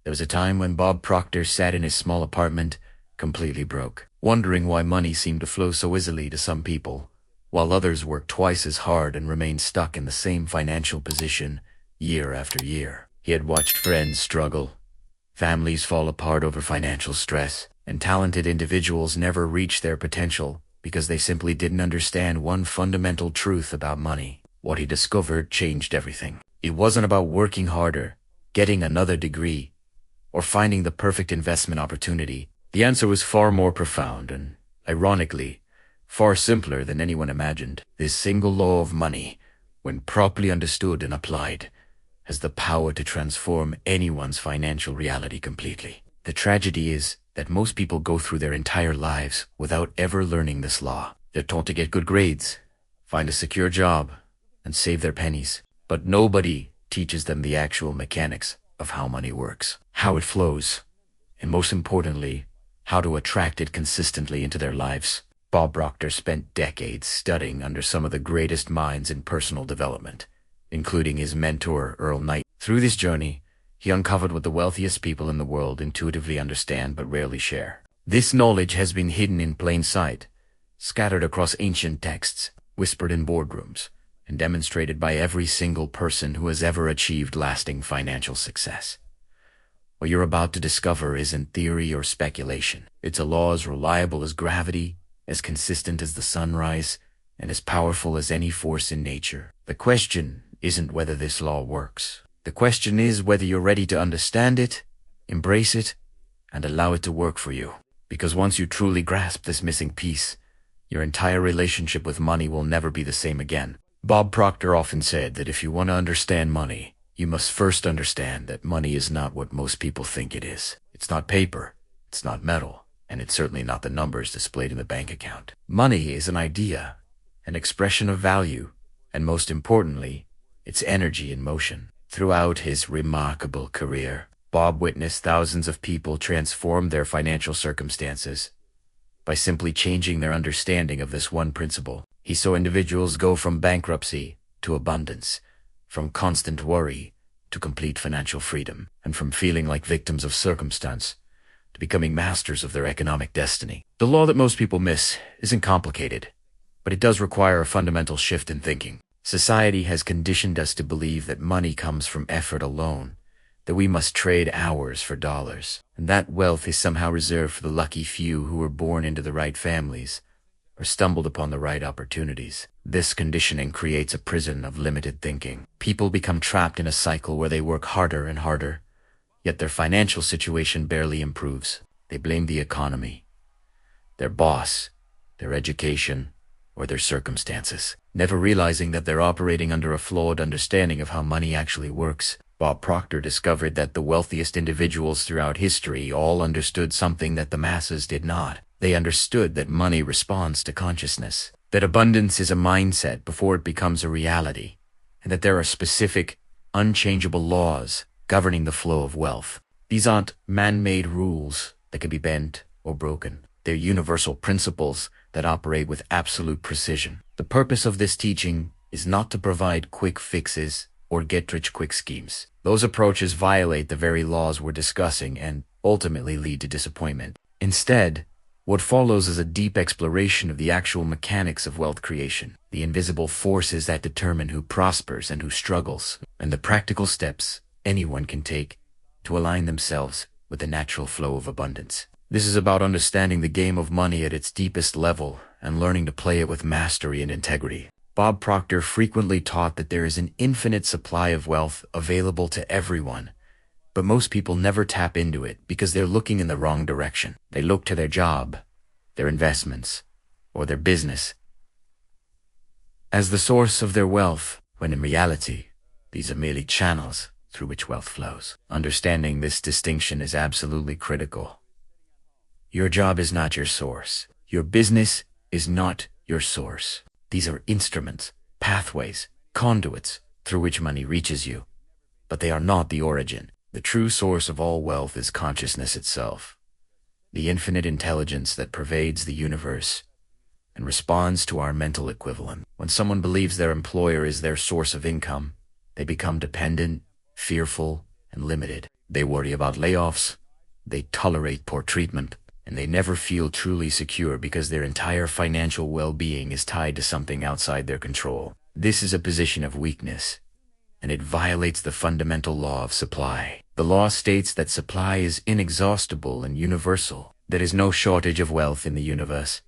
There was a time when Bob Proctor sat in his small apartment, completely broke, wondering why money seemed to flow so easily to some people, while others worked twice as hard and remained stuck in the same financial position year after year. He had watched friends struggle, families fall apart over financial stress, and talented individuals never reach their potential because they simply didn't understand one fundamental truth about money. What he discovered changed everything. It wasn't about working harder, getting another degree, or finding the perfect investment opportunity. The answer was far more profound and, ironically, far simpler than anyone imagined. This single law of money, when properly understood and applied, has the power to transform anyone's financial reality completely. The tragedy is that most people go through their entire lives without ever learning this law. They're taught to get good grades, find a secure job, and save their pennies. But nobody teaches them the actual mechanics of how money works, how it flows, and most importantly, how to attract it consistently into their lives. Bob Proctor spent decades studying under some of the greatest minds in personal development, including his mentor, Earl Knight. Through this journey, he uncovered what the wealthiest people in the world intuitively understand but rarely share. This knowledge has been hidden in plain sight, scattered across ancient texts, whispered in boardrooms, and demonstrated by every single person who has ever achieved lasting financial success. What you're about to discover isn't theory or speculation. It's a law as reliable as gravity, as consistent as the sunrise, and as powerful as any force in nature. The question isn't whether this law works. The question is whether you're ready to understand it, embrace it, and allow it to work for you. Because once you truly grasp this missing piece, your entire relationship with money will never be the same again. Bob Proctor often said that if you want to understand money, you must first understand that money is not what most people think it is. It's not paper, it's not metal, and it's certainly not the numbers displayed in the bank account. Money is an idea, an expression of value, and most importantly, it's energy in motion. Throughout his remarkable career, Bob witnessed thousands of people transform their financial circumstances by simply changing their understanding of this one principle. He saw individuals go from bankruptcy to abundance, from constant worry to complete financial freedom, and from feeling like victims of circumstance to becoming masters of their economic destiny. The law that most people miss isn't complicated, but it does require a fundamental shift in thinking. Society has conditioned us to believe that money comes from effort alone, that we must trade hours for dollars, and that wealth is somehow reserved for the lucky few who were born into the right families or stumbled upon the right opportunities. This conditioning creates a prison of limited thinking. People become trapped in a cycle where they work harder and harder, yet their financial situation barely improves. They blame the economy, their boss, their education, or their circumstances, never realizing that they're operating under a flawed understanding of how money actually works. Bob Proctor discovered that the wealthiest individuals throughout history all understood something that the masses did not. They understood that money responds to consciousness, that abundance is a mindset before it becomes a reality, and that there are specific, unchangeable laws governing the flow of wealth. These aren't man-made rules that can be bent or broken. They're universal principles that operate with absolute precision. The purpose of this teaching is not to provide quick fixes or get-rich-quick schemes. Those approaches violate the very laws we're discussing and ultimately lead to disappointment. Instead, what follows is a deep exploration of the actual mechanics of wealth creation, the invisible forces that determine who prospers and who struggles, and the practical steps anyone can take to align themselves with the natural flow of abundance. This is about understanding the game of money at its deepest level and learning to play it with mastery and integrity. Bob Proctor frequently taught that there is an infinite supply of wealth available to everyone, but most people never tap into it because they're looking in the wrong direction. They look to their job, their investments, or their business as the source of their wealth, when in reality, these are merely channels through which wealth flows. Understanding this distinction is absolutely critical. Your job is not your source. Your business is not your source. These are instruments, pathways, conduits through which money reaches you, but they are not the origin. The true source of all wealth is consciousness itself, the infinite intelligence that pervades the universe and responds to our mental equivalent. When someone believes their employer is their source of income, they become dependent, fearful, and limited. They worry about layoffs, they tolerate poor treatment, and they never feel truly secure because their entire financial well-being is tied to something outside their control. This is a position of weakness, and it violates the fundamental law of supply. The law states that supply is inexhaustible and universal. There is no shortage of wealth in the universe,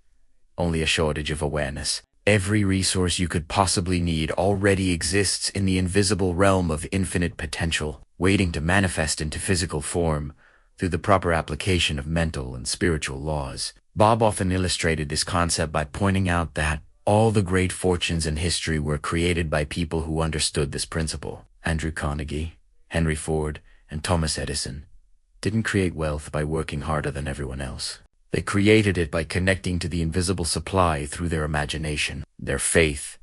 only a shortage of awareness. Every resource you could possibly need already exists in the invisible realm of infinite potential, waiting to manifest into physical form through the proper application of mental and spiritual laws. Bob often illustrated this concept by pointing out that all the great fortunes in history were created by people who understood this principle. Andrew Carnegie, Henry Ford, and Thomas Edison didn't create wealth by working harder than everyone else. They created it by connecting to the invisible supply through their imagination, their faith,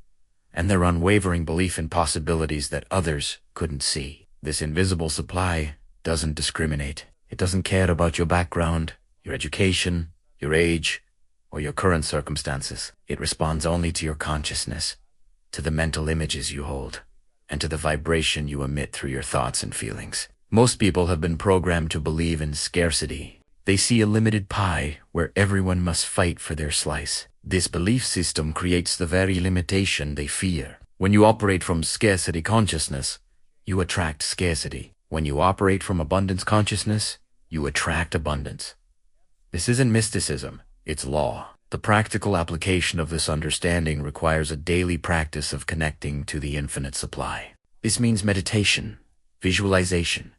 and their unwavering belief in possibilities that others couldn't see. This invisible supply doesn't discriminate. It doesn't care about your background, your education, your age, or your current circumstances. It responds only to your consciousness, to the mental images you hold, and to the vibration you emit through your thoughts and feelings. Most people have been programmed to believe in scarcity. They see a limited pie where everyone must fight for their slice. This belief system creates the very limitation they fear. When you operate from scarcity consciousness, you attract scarcity. When you operate from abundance consciousness, you attract abundance. This isn't mysticism, it's law. The practical application of this understanding requires a daily practice of connecting to the infinite supply. This means meditation, visualization,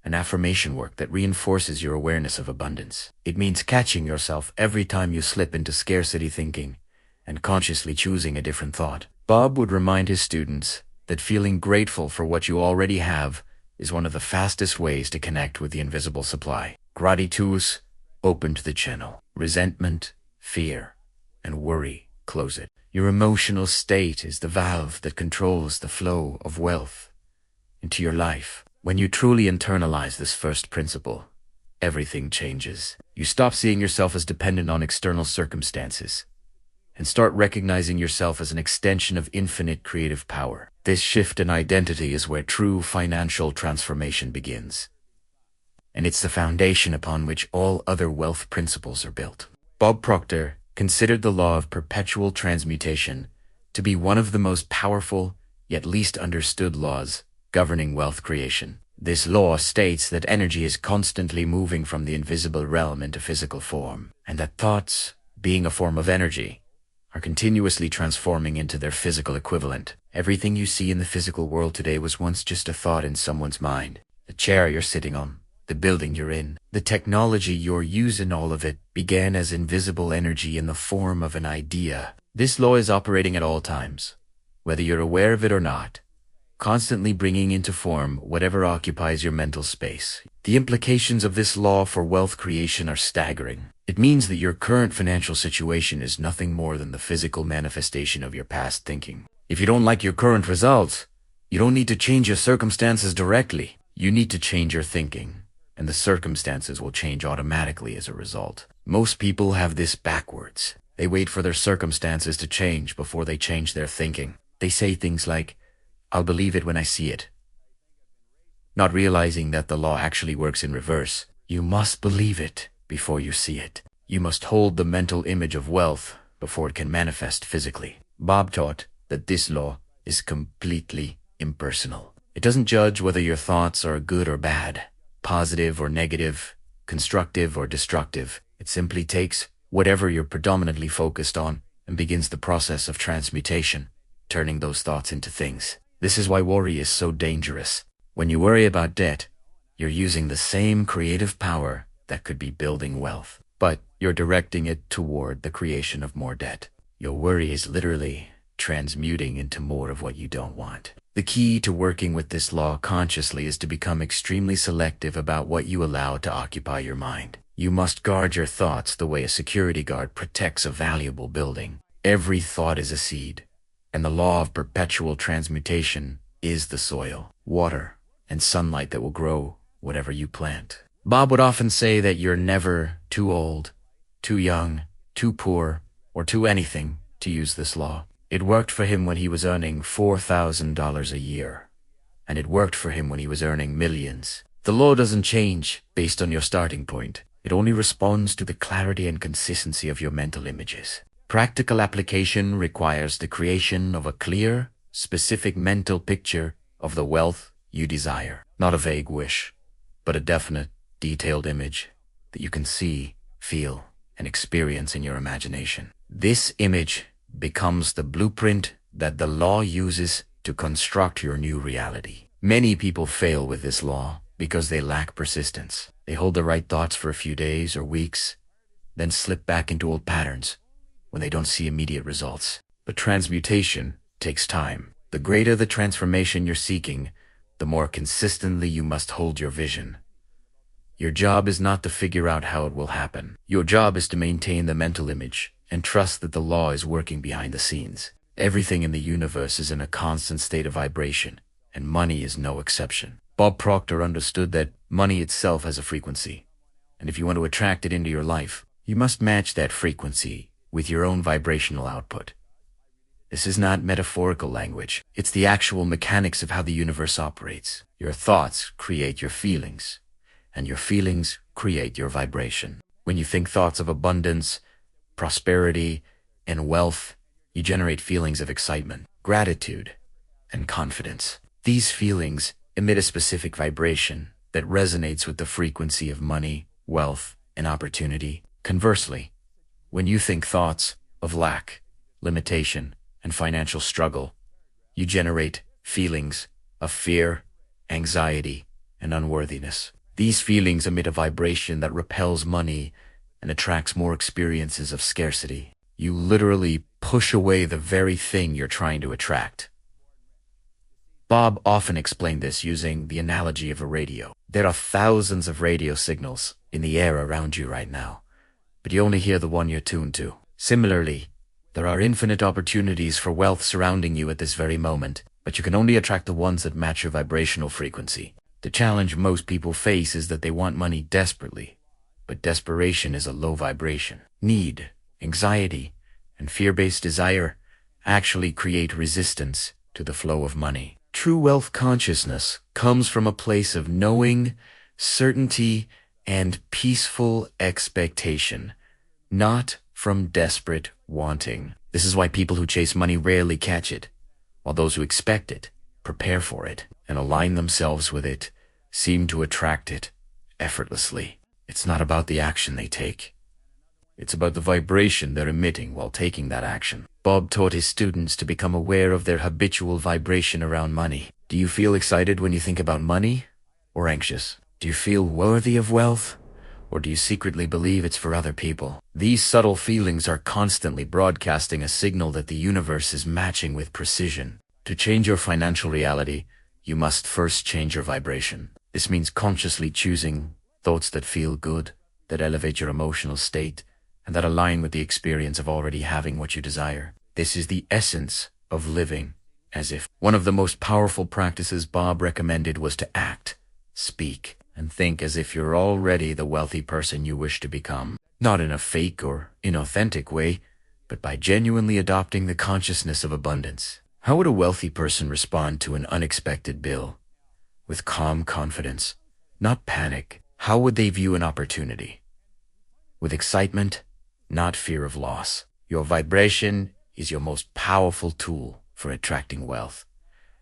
and affirmation work that reinforces your awareness of abundance. It means catching yourself every time you slip into scarcity thinking and consciously choosing a different thought. Bob would remind his students that feeling grateful for what you already have is one of the fastest ways to connect with the invisible supply. Gratitude, open to the channel. Resentment, fear, and worry, close it. Your emotional state is the valve that controls the flow of wealth into your life. When you truly internalize this first principle, everything changes. You stop seeing yourself as dependent on external circumstances and start recognizing yourself as an extension of infinite creative power. This shift in identity is where true financial transformation begins, and it's the foundation upon which all other wealth principles are built. Bob Proctor considered the law of perpetual transmutation to be one of the most powerful yet least understood laws governing wealth creation. This law states that energy is constantly moving from the invisible realm into physical form, and that thoughts, being a form of energy, are continuously transforming into their physical equivalent. Everything you see in the physical world today was once just a thought in someone's mind. The chair you're sitting on, the building you're in, the technology you're using, all of it began as invisible energy in the form of an idea. This law is operating at all times, whether you're aware of it or not, constantly bringing into form whatever occupies your mental space. The implications of this law for wealth creation are staggering. It means that your current financial situation is nothing more than the physical manifestation of your past thinking. If you don't like your current results, you don't need to change your circumstances directly. You need to change your thinking, and the circumstances will change automatically as a result. Most people have this backwards. They wait for their circumstances to change before they change their thinking. They say things like, "I'll believe it when I see it," not realizing that the law actually works in reverse. You must believe it before you see it. You must hold the mental image of wealth before it can manifest physically. Bob taught that this law is completely impersonal. It doesn't judge whether your thoughts are good or bad, positive or negative, constructive or destructive. It simply takes whatever you're predominantly focused on and begins the process of transmutation, turning those thoughts into things. This is why worry is so dangerous. When you worry about debt, you're using the same creative power that could be building wealth, but you're directing it toward the creation of more debt. Your worry is literally transmuting into more of what you don't want. The key to working with this law consciously is to become extremely selective about what you allow to occupy your mind. You must guard your thoughts the way a security guard protects a valuable building. Every thought is a seed, and the law of perpetual transmutation is the soil, water, and sunlight that will grow whatever you plant. Bob would often say that you're never too old, too young, too poor, or too anything to use this law. It worked for him when he was earning $4,000 a year, and it worked for him when he was earning millions. The law doesn't change based on your starting point. It only responds to the clarity and consistency of your mental images. Practical application requires the creation of a clear, specific mental picture of the wealth you desire. Not a vague wish, but a definite, detailed image that you can see, feel, and experience in your imagination. This image becomes the blueprint that the law uses to construct your new reality. Many people fail with this law because they lack persistence. They hold the right thoughts for a few days or weeks, then slip back into old patterns when they don't see immediate results. But transmutation takes time. The greater the transformation you're seeking, the more consistently you must hold your vision. Your job is not to figure out how it will happen. Your job is to maintain the mental image and trust that the law is working behind the scenes. Everything in the universe is in a constant state of vibration, and money is no exception. Bob Proctor understood that money itself has a frequency, and if you want to attract it into your life, you must match that frequency with your own vibrational output. This is not metaphorical language. It's the actual mechanics of how the universe operates. Your thoughts create your feelings, and your feelings create your vibration. When you think thoughts of abundance, prosperity, and wealth, you generate feelings of excitement, gratitude, and confidence. These feelings emit a specific vibration that resonates with the frequency of money, wealth, and opportunity. Conversely, when you think thoughts of lack, limitation, and financial struggle, you generate feelings of fear, anxiety, and unworthiness. These feelings emit a vibration that repels money and attracts more experiences of scarcity. You literally push away the very thing you're trying to attract. Bob often explained this using the analogy of a radio. There are thousands of radio signals in the air around you right now, but you only hear the one you're tuned to. Similarly, there are infinite opportunities for wealth surrounding you at this very moment, but you can only attract the ones that match your vibrational frequency. The challenge most people face is that they want money desperately, but desperation is a low vibration. Need, anxiety, and fear-based desire actually create resistance to the flow of money. True wealth consciousness comes from a place of knowing, certainty, and peaceful expectation, not from desperate wanting. This is why people who chase money rarely catch it, while those who expect it, prepare for it, and align themselves with it seem to attract it effortlessly. It's not about the action they take. It's about the vibration they're emitting while taking that action. Bob taught his students to become aware of their habitual vibration around money. Do you feel excited when you think about money, or anxious? Do you feel worthy of wealth, or do you secretly believe it's for other people? These subtle feelings are constantly broadcasting a signal that the universe is matching with precision. To change your financial reality, you must first change your vibration. This means consciously choosing thoughts that feel good, that elevate your emotional state, and that align with the experience of already having what you desire. This is the essence of living as if. One of the most powerful practices Bob recommended was to act, speak, and think as if you're already the wealthy person you wish to become. Not in a fake or inauthentic way, but by genuinely adopting the consciousness of abundance. How would a wealthy person respond to an unexpected bill? With calm confidence, not panic. How would they view an opportunity? With excitement, not fear of loss. Your vibration is your most powerful tool for attracting wealth,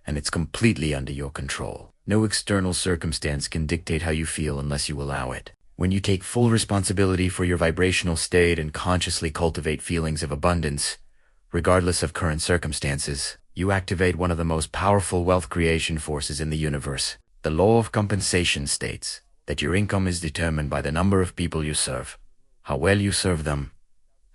and it's completely under your control. No external circumstance can dictate how you feel unless you allow it. When you take full responsibility for your vibrational state and consciously cultivate feelings of abundance, regardless of current circumstances, you activate one of the most powerful wealth creation forces in the universe. The law of compensation states that your income is determined by the number of people you serve, how well you serve them,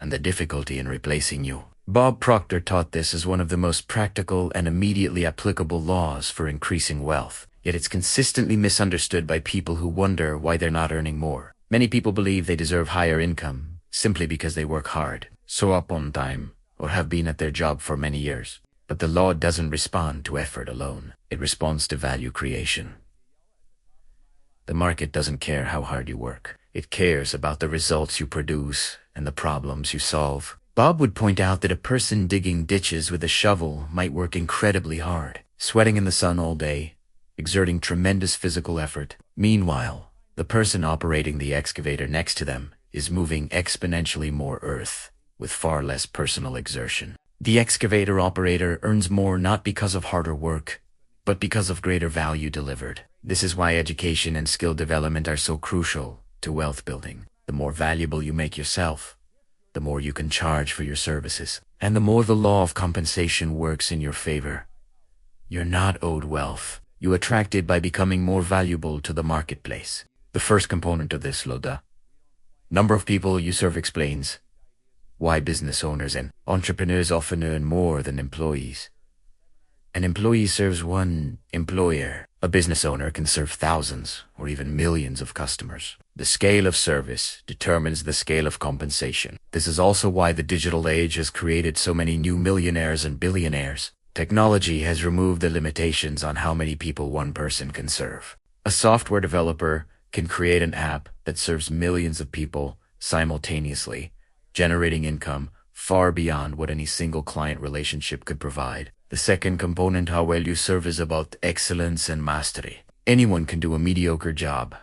and the difficulty in replacing you. Bob Proctor taught this as one of the most practical and immediately applicable laws for increasing wealth. Yet it's consistently misunderstood by people who wonder why they're not earning more. Many people believe they deserve higher income simply because they work hard, show up on time, or have been at their job for many years. But the law doesn't respond to effort alone. It responds to value creation. The market doesn't care how hard you work. It cares about the results you produce and the problems you solve. Bob would point out that a person digging ditches with a shovel might work incredibly hard, sweating in the sun all day, exerting tremendous physical effort, Meanwhile, the person operating the excavator next to them is moving exponentially more earth with far less personal exertion. The excavator operator earns more not because of harder work, but because of greater value delivered. This is why education and skill development are so crucial to wealth building. The more valuable you make yourself, the more you can charge for your services, and the more the law of compensation works in your favor. You're not owed wealth. You attract it by becoming more valuable to the marketplace. The first component of this, Loda, number of people you serve, explains why business owners and entrepreneurs often earn more than employees. An employee serves one employer. A business owner can serve thousands or even millions of customers. The scale of service determines the scale of compensation. This is also why the digital age has created so many new millionaires and billionaires. Technology has removed the limitations on how many people one person can serve. A software developer can create an app that serves millions of people simultaneously, generating income far beyond what any single client relationship could provide. The second component, how well you serve, is about excellence and mastery. Anyone can do a mediocre job,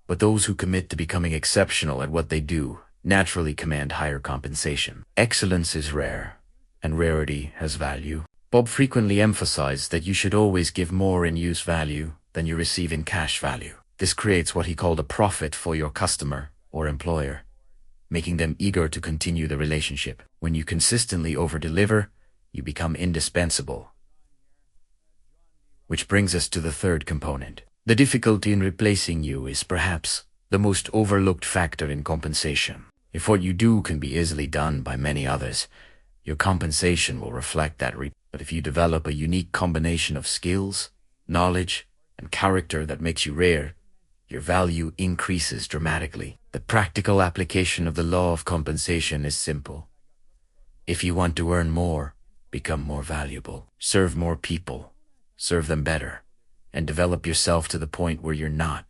but those who commit to becoming exceptional at what they do naturally command higher compensation. Excellence is rare, and rarity has value. Bob frequently emphasized that you should always give more in use value than you receive in cash value. This creates what he called a profit for your customer or employer, making them eager to continue the relationship. When you consistently over-deliver, you become indispensable. Which brings us to the third component. The difficulty in replacing you is perhaps the most overlooked factor in compensation. If what you do can be easily done by many others, your compensation will reflect that. But if you develop a unique combination of skills, knowledge, and character that makes you rare, your value increases dramatically. The practical application of the law of compensation is simple. If you want to earn more, become more valuable. Serve more people, serve them better, and develop yourself to the point where you're not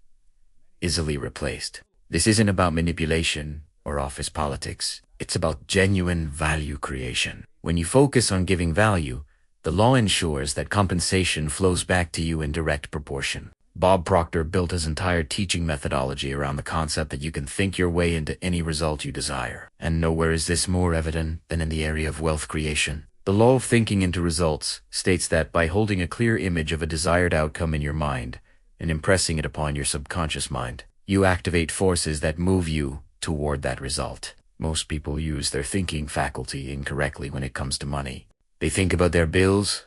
easily replaced. This isn't about manipulation or office politics. It's about genuine value creation. When you focus on giving value, the law ensures that compensation flows back to you in direct proportion. Bob Proctor built his entire teaching methodology around the concept that you can think your way into any result you desire. And nowhere is this more evident than in the area of wealth creation. The law of thinking into results states that by holding a clear image of a desired outcome in your mind and impressing it upon your subconscious mind, you activate forces that move you toward that result. Most people use their thinking faculty incorrectly when it comes to money. They think about their bills,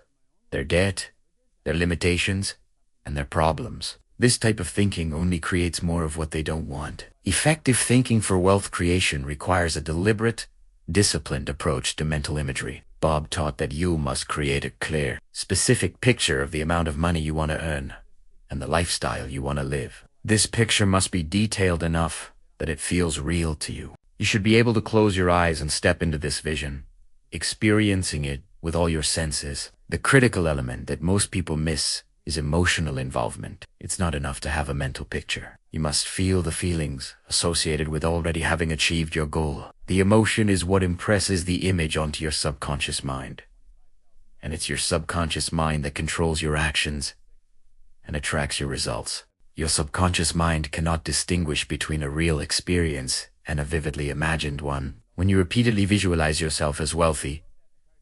their debt, their limitations, and their problems. This type of thinking only creates more of what they don't want. Effective thinking for wealth creation requires a deliberate, disciplined approach to mental imagery. Bob taught that you must create a clear, specific picture of the amount of money you want to earn and the lifestyle you want to live. This picture must be detailed enough that it feels real to you. You should be able to close your eyes and step into this vision, experiencing it with all your senses. The critical element that most people miss is emotional involvement. It's not enough to have a mental picture. You must feel the feelings associated with already having achieved your goal. The emotion is what impresses the image onto your subconscious mind. And it's your subconscious mind that controls your actions and attracts your results. Your subconscious mind cannot distinguish between a real experience and a vividly imagined one. When you repeatedly visualize yourself as wealthy,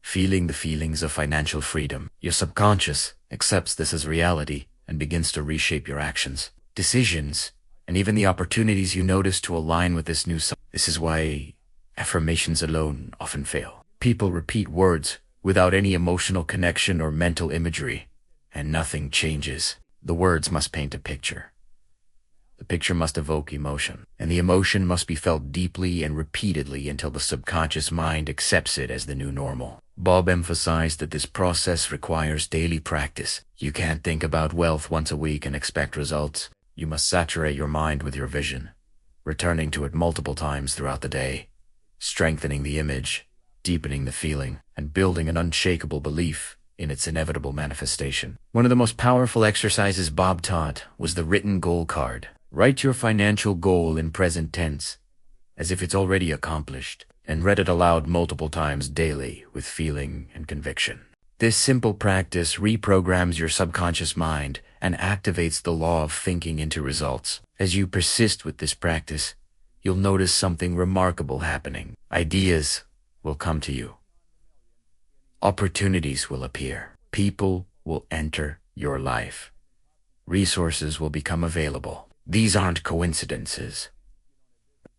feeling the feelings of financial freedom, your subconscious accepts this as reality and begins to reshape your actions, decisions, and even the opportunities you notice to align with this new self. This is why affirmations alone often fail. People repeat words without any emotional connection or mental imagery, and nothing changes. The words must paint a picture. The picture must evoke emotion, and the emotion must be felt deeply and repeatedly until the subconscious mind accepts it as the new normal. Bob emphasized that this process requires daily practice. You can't think about wealth once a week and expect results. You must saturate your mind with your vision, returning to it multiple times throughout the day, strengthening the image, deepening the feeling, and building an unshakable belief in its inevitable manifestation. One of the most powerful exercises Bob taught was the written goal card. Write your financial goal in present tense, as if it's already accomplished, and read it aloud multiple times daily with feeling and conviction. This simple practice reprograms your subconscious mind and activates the law of thinking into results. As you persist with this practice, you'll notice something remarkable happening. Ideas will come to you. Opportunities will appear. People will enter your life. Resources will become available. These aren't coincidences.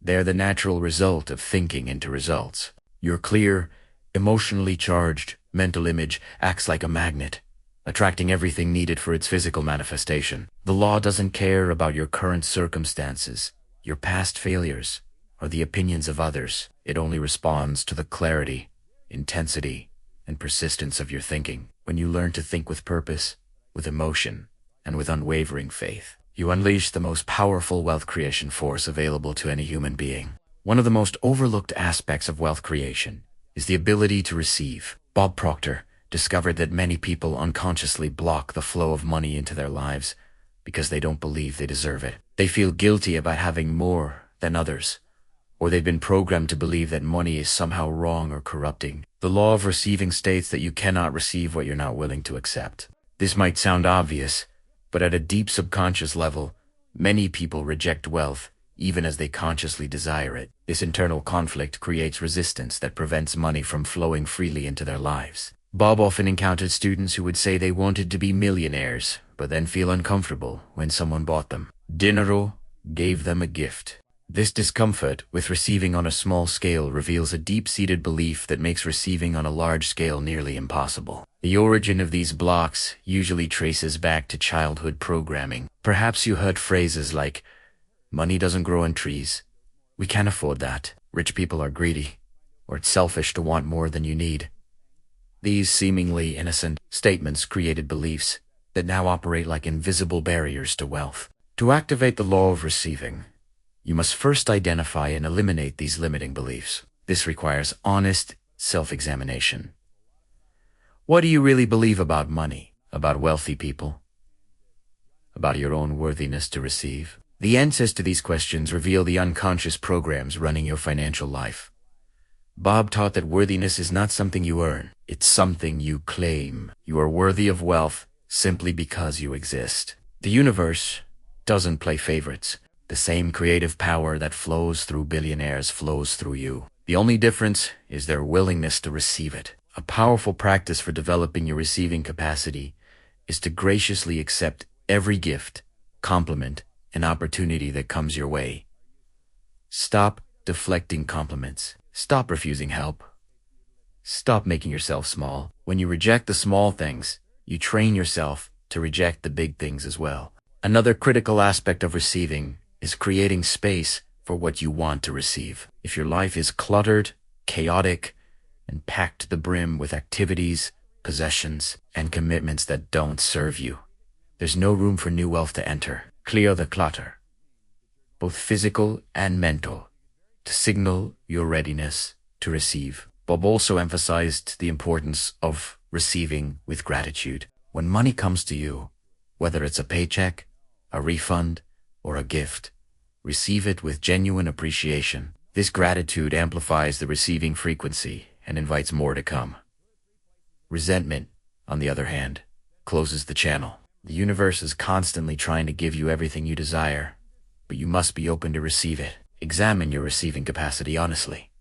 They're the natural result of thinking into results. Your clear, emotionally charged mental image acts like a magnet, attracting everything needed for its physical manifestation. The law doesn't care about your current circumstances, your past failures, or the opinions of others. It only responds to the clarity, intensity, and persistence of your thinking. When you learn to think with purpose, with emotion, and with unwavering faith, you unleash the most powerful wealth creation force available to any human being. One of the most overlooked aspects of wealth creation is the ability to receive. Bob Proctor discovered that many people unconsciously block the flow of money into their lives because they don't believe they deserve it. They feel guilty about having more than others, or they've been programmed to believe that money is somehow wrong or corrupting. The law of receiving states that you cannot receive what you're not willing to accept. This might sound obvious, but at a deep subconscious level, many people reject wealth even as they consciously desire it. This internal conflict creates resistance that prevents money from flowing freely into their lives. Bob often encountered students who would say they wanted to be millionaires, but then feel uncomfortable when someone bought them. Dinero gave them a gift. This discomfort with receiving on a small scale reveals a deep-seated belief that makes receiving on a large scale nearly impossible. The origin of these blocks usually traces back to childhood programming. Perhaps you heard phrases like, "Money doesn't grow on trees," "We can't afford that," "Rich people are greedy," or "It's selfish to want more than you need." These seemingly innocent statements created beliefs that now operate like invisible barriers to wealth. To activate the law of receiving, you must first identify and eliminate these limiting beliefs. This requires honest self-examination. What do you really believe about money, about wealthy people, about your own worthiness to receive? The answers to these questions reveal the unconscious programs running your financial life. Bob taught that worthiness is not something you earn, it's something you claim. You are worthy of wealth simply because you exist. The universe doesn't play favorites. The same creative power that flows through billionaires flows through you. The only difference is their willingness to receive it. A powerful practice for developing your receiving capacity is to graciously accept every gift, compliment, and opportunity that comes your way. Stop deflecting compliments. Stop refusing help. Stop making yourself small. When you reject the small things, you train yourself to reject the big things as well. Another critical aspect of receiving is creating space for what you want to receive. If your life is cluttered, chaotic, and packed to the brim with activities, possessions, and commitments that don't serve you, there's no room for new wealth to enter. Clear the clutter, both physical and mental, to signal your readiness to receive. Bob also emphasized the importance of receiving with gratitude. When money comes to you, whether it's a paycheck, a refund, or a gift, receive it with genuine appreciation. This gratitude amplifies the receiving frequency and invites more to come. Resentment, on the other hand, closes the channel. The universe is constantly trying to give you everything you desire, but you must be open to receive it. Examine your receiving capacity honestly.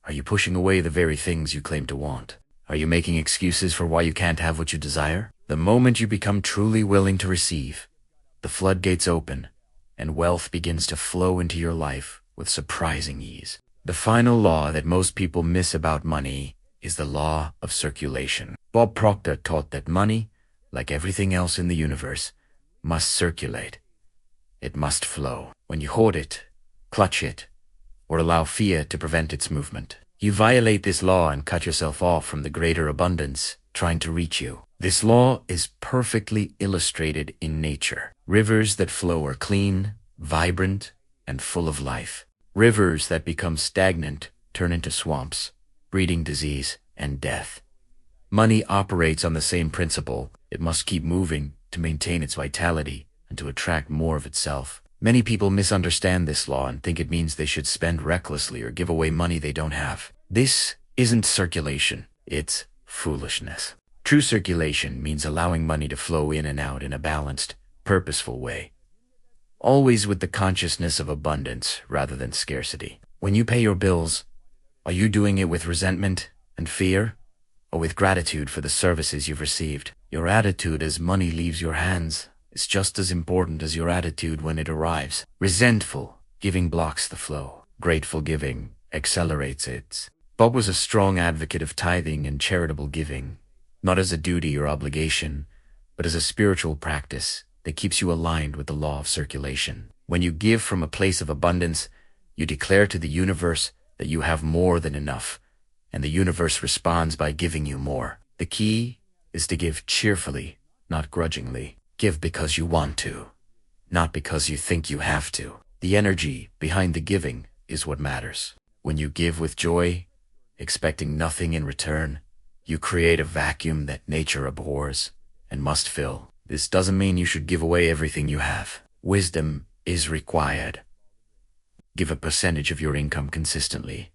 Are you pushing away the very things you claim to want? Are you making excuses for why you can't have what you desire? The moment you become truly willing to receive, the floodgates open, and wealth begins to flow into your life with surprising ease. The final law that most people miss about money is the law of circulation. Bob Proctor taught that money, like everything else in the universe, must circulate. It must flow. When you hoard it, clutch it, or allow fear to prevent its movement, you violate this law and cut yourself off from the greater abundance trying to reach you. This law is perfectly illustrated in nature. Rivers that flow are clean, vibrant, and full of life. Rivers that become stagnant turn into swamps, breeding disease and death. Money operates on the same principle. It must keep moving to maintain its vitality and to attract more of itself. Many people misunderstand this law and think it means they should spend recklessly or give away money they don't have. This isn't circulation, it's foolishness. True circulation means allowing money to flow in and out in a balanced, purposeful way, always with the consciousness of abundance rather than scarcity. When you pay your bills, are you doing it with resentment and fear, or with gratitude for the services you've received? Your attitude as money leaves your hands is just as important as your attitude when it arrives. Resentful giving blocks the flow. Grateful giving accelerates it. Bob was a strong advocate of tithing and charitable giving, not as a duty or obligation, but as a spiritual practice that keeps you aligned with the law of circulation. When you give from a place of abundance, you declare to the universe that you have more than enough, and the universe responds by giving you more. The key is to give cheerfully, not grudgingly. Give because you want to, not because you think you have to. The energy behind the giving is what matters. When you give with joy, expecting nothing in return, you create a vacuum that nature abhors and must fill. This doesn't mean you should give away everything you have. Wisdom is required. Give a percentage of your income consistently,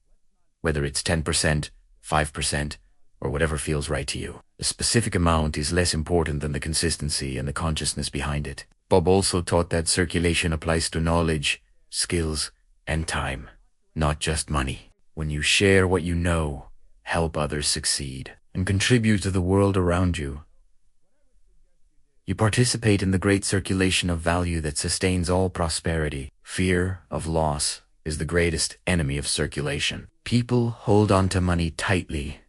whether it's 10%, 5%, or whatever feels right to you. The specific amount is less important than the consistency and the consciousness behind it. Bob also taught that circulation applies to knowledge, skills, and time, not just money. When you share what you know, help others succeed, and contribute to the world around you, you participate in the great circulation of value that sustains all prosperity. Fear of loss is the greatest enemy of circulation. People hold on to money tightly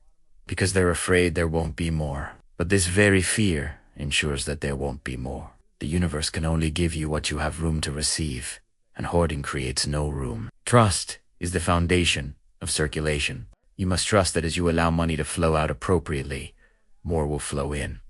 because they're afraid there won't be more. But this very fear ensures that there won't be more. The universe can only give you what you have room to receive, and hoarding creates no room. Trust is the foundation of circulation. You must trust that as you allow money to flow out appropriately, more will flow in.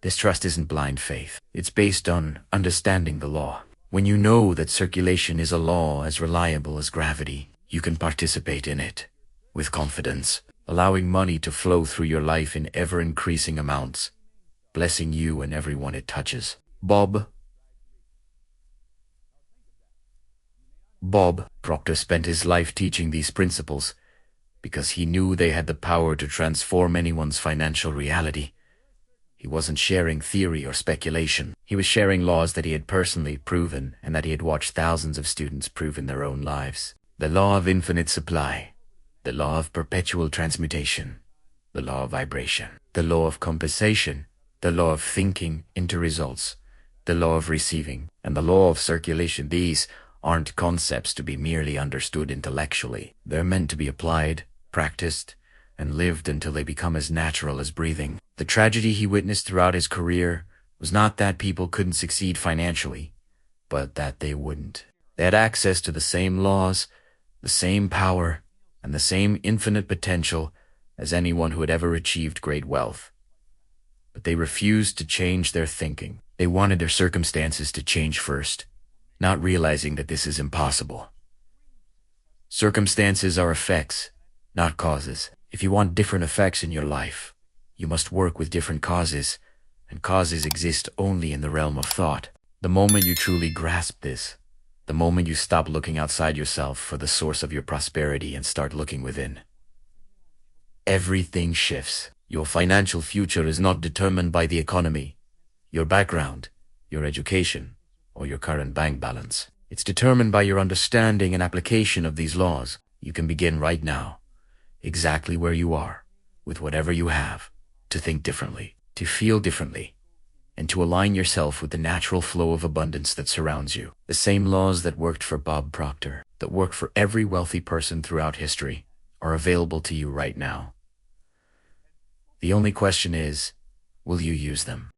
This trust isn't blind faith. It's based on understanding the law. When you know that circulation is a law as reliable as gravity, you can participate in it with confidence, allowing money to flow through your life in ever-increasing amounts, blessing you and everyone it touches. Bob Proctor spent his life teaching these principles because he knew they had the power to transform anyone's financial reality. He wasn't sharing theory or speculation. He was sharing laws that he had personally proven and that he had watched thousands of students prove in their own lives. The law of infinite supply, the law of perpetual transmutation, the law of vibration, the law of compensation, the law of thinking into results, the law of receiving, and the law of circulation. These aren't concepts to be merely understood intellectually. They're meant to be applied, practiced, and lived until they become as natural as breathing. The tragedy he witnessed throughout his career was not that people couldn't succeed financially, but that they wouldn't. They had access to the same laws, the same power, and the same infinite potential as anyone who had ever achieved great wealth. But they refused to change their thinking. They wanted their circumstances to change first, not realizing that this is impossible. Circumstances are effects, not causes. If you want different effects in your life, you must work with different causes, and causes exist only in the realm of thought. The moment you truly grasp this, the moment you stop looking outside yourself for the source of your prosperity and start looking within, everything shifts. Your financial future is not determined by the economy, your background, your education, or your current bank balance. It's determined by your understanding and application of these laws. You can begin right now, exactly where you are, with whatever you have, to think differently, to feel differently, and to align yourself with the natural flow of abundance that surrounds you. The same laws that worked for Bob Proctor, that work for every wealthy person throughout history, are available to you right now. The only question is, will you use them?